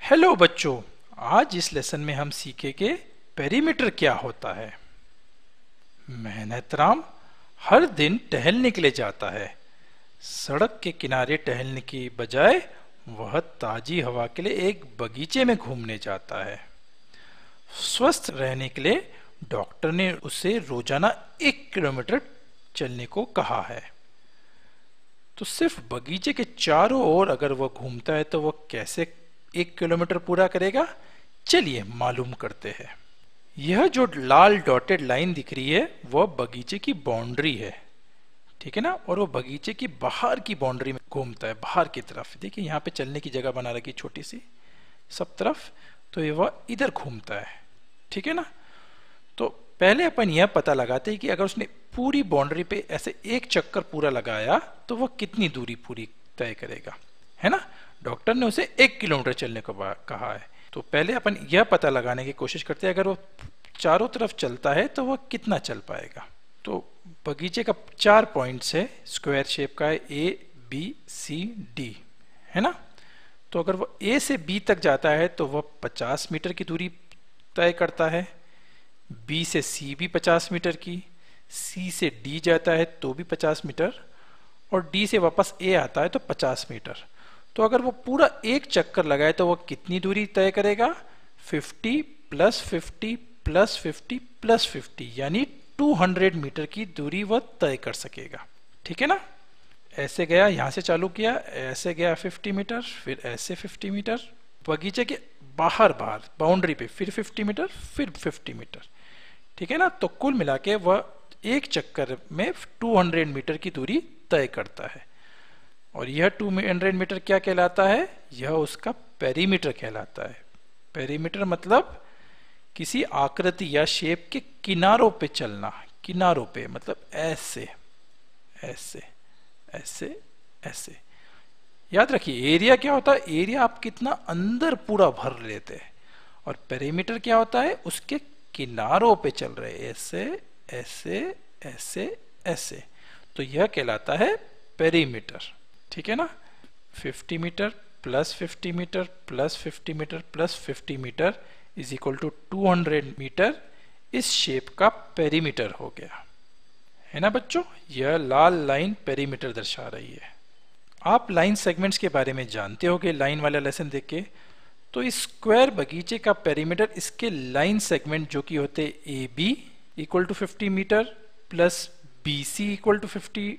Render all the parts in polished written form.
Hello बच्चों, आज इस लेसन में हम सीखेंगे पेरीमीटर क्या होता है। मेहनतराम हर दिन टहलने के लिए जाता है। सड़क के किनारे टहलने की बजाय वह ताजी हवा के लिए एक बगीचे में घूमने जाता है। स्वस्थ रहने के लिए डॉक्टर ने उसे रोजाना 1 किलोमीटर चलने को कहा है। तो सिर्फ बगीचे के चारों ओर अगर वह घूमता है तो वह कैसे 1 किलोमीटर पूरा करेगा, चलिए मालूम करते हैं। यह जो लाल डॉटेड लाइन दिख रही है वह बगीचे की बाउंड्री है, ठीक है ना। और वो बगीचे की बाहर की बाउंड्री में घूमता है, बाहर की तरफ। देखिए यहाँ पे चलने की जगह बना रखी छोटी सी सब तरफ, तो ये वह इधर घूमता है, ठीक है ना। तो पहले अपन यह पता लगाते हैं कि अगर उसने पूरी बाउंड्री पे ऐसे एक चक्कर पूरा लगाया तो वह कितनी दूरी पूरी तय करेगा, है ना। डॉक्टर ने उसे 1 किलोमीटर चलने को कहा है। तो पहले अपन यह पता लगाने की कोशिश करते हैं अगर वो चारों तरफ चलता है तो वह कितना चल पाएगा। तो बगीचे का 4 पॉइंट्स है, स्क्वायर शेप का है, A, B, C, D, है ना। तो अगर वो A से B तक जाता है तो वह 50 मीटर की दूरी तय करता है। B से C भी 50 मीटर की, C से D जाता है तो भी 50 मीटर, और D से वापस A आता है तो 50 मीटर। तो अगर वो पूरा एक चक्कर लगाए तो वो कितनी दूरी तय करेगा? 50 प्लस 50 प्लस 50 प्लस 50, यानी 200 मीटर की दूरी वह तय कर सकेगा, ठीक है ना। ऐसे गया, यहां से चालू किया, ऐसे गया 50 मीटर, फिर ऐसे 50 मीटर, बगीचे के बाहर बाउंड्री पे फिर 50 मीटर, फिर 50 मीटर, ठीक है ना। तो कुल मिला के वह एक चक्कर में 200 मीटर की दूरी तय करता है। और यह 200 मीटर क्या कहलाता है? यह उसका पेरीमीटर कहलाता है। पेरीमीटर मतलब किसी आकृति या शेप के किनारों पे चलना। किनारों पे मतलब ऐसे ऐसे ऐसे ऐसे। याद रखिए, एरिया क्या होता है? एरिया आप कितना अंदर पूरा भर लेते हैं, और पेरीमीटर क्या होता है? उसके किनारों पे चल रहे, ऐसे ऐसे ऐसे ऐसे। तो यह कहलाता है पेरीमीटर, ठीक है ना। 50 metre plus 50 metre plus 50 metre plus 50 metre is equal to 200 metre इस शेप का पेरीमीटर हो गया, है ना बच्चों। यह लाल लाइन पेरीमीटर दर्शा रही है। आप लाइन सेगमेंट्स के बारे में जानते होगे लाइन वाला लेसन देख के। तो इस स्क्वायर बगीचे का पेरीमीटर इसके लाइन सेगमेंट जो कि होते A B equal to 50 metre plus B C equal to 50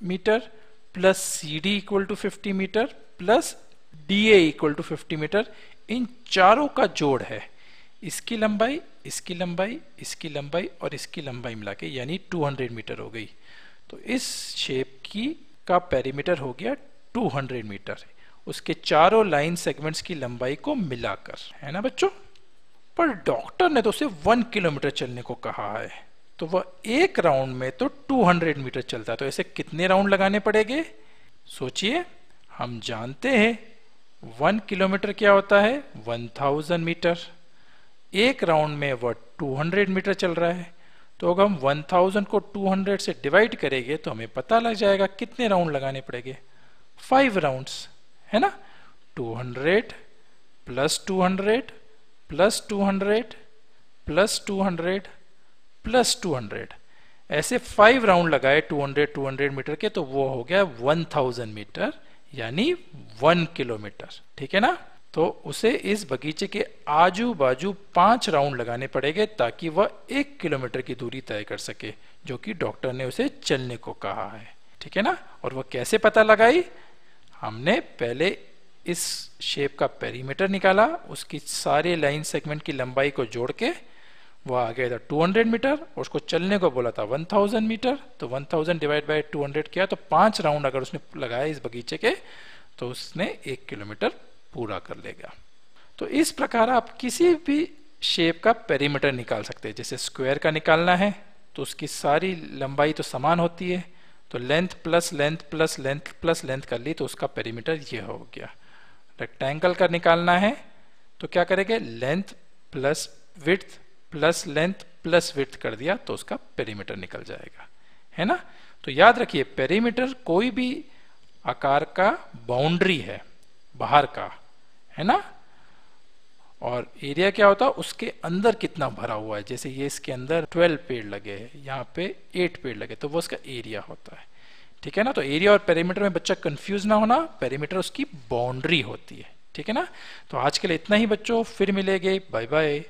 metre plus C D equal to 50 metre plus D A equal to 50 metre, इन चारों का जोड़ है। इसकी लंबाई, इसकी लंबाई, इसकी लंबाई और इसकी लंबाई मिला के यानी 200 मीटर हो गई। तो इस शेप की का पेरीमीटर हो गया 200 मीटर, उसके चारों लाइन सेगमेंट्स की लंबाई को मिलाकर, है ना बच्चों। पर डॉक्टर ने तो उसे 1 किलोमीटर चलने को कहा है, तो वह एक राउंड में तो 200 मीटर चलता है। तो ऐसे कितने राउंड लगाने पड़ेंगे? सोचिए, हम जानते हैं 1 किलोमीटर क्या होता है? 1000 मीटर। एक राउंड में वह 200 मीटर चल रहा है, तो अगर हम 1000 को 200 से डिवाइड करेंगे तो हमें पता लग जाएगा कितने राउंड लगाने पड़ेंगे। 5 राउंड्स, है ना। 200 प्लस 200 प्लस 200 प्लस 200 प्लस 200, ऐसे 5 राउंड लगाए 200 मीटर के, तो वो हो गया 1000 मीटर यानी 1 किलोमीटर, ठीक है ना। तो उसे इस बगीचे के आजू बाजू 5 राउंड लगाने पड़ेंगे ताकि वह 1 किलोमीटर की दूरी तय कर सके, जो कि डॉक्टर ने उसे चलने को कहा है, ठीक है ना। और वह कैसे पता लगाई? हमने पहले इस शेप का पेरीमीटर निकाला, उसकी सारे लाइन सेगमेंट की लंबाई को जोड़ के वह आ गया था 200 मीटर, और उसको चलने को बोला था 1000 मीटर। तो 1000 डिवाइड बाय 200 किया, तो 5 राउंड अगर उसने लगाया इस बगीचे के तो उसने 1 किलोमीटर पूरा कर लेगा। तो इस प्रकार आप किसी भी शेप का पेरीमीटर निकाल सकते हैं। जैसे स्क्वायर का निकालना है तो उसकी सारी लंबाई तो समान होती है, तो length plus length plus length plus length कर ली तो उसका पेरीमीटर ये हो गया। रेक्टेंगल का निकालना है तो क्या करेंगे? Length plus width plus length plus width कर दिया तो उसका पेरीमीटर निकल जाएगा, है ना। तो याद रखिए, पेरीमीटर कोई भी आकार का बाउंड्री है बाहर का, है ना। और एरिया क्या होता है, उसके अंदर कितना भरा हुआ है। जैसे ये इसके अंदर 12 पेड़ लगे हैं, यहाँ पे 8 पेड़ लगे, तो वो उसका एरिया होता है। ठीक है ना। तो एरिया और पेरीमीटर में बच्चा कंफ्यूज ना होना, पेरीमीटर उसकी बाउंड्री होती है। ठीक है ना। तो आज के लिए इतना ही बच्चों, फिर मिलेंगे, बाय बाय।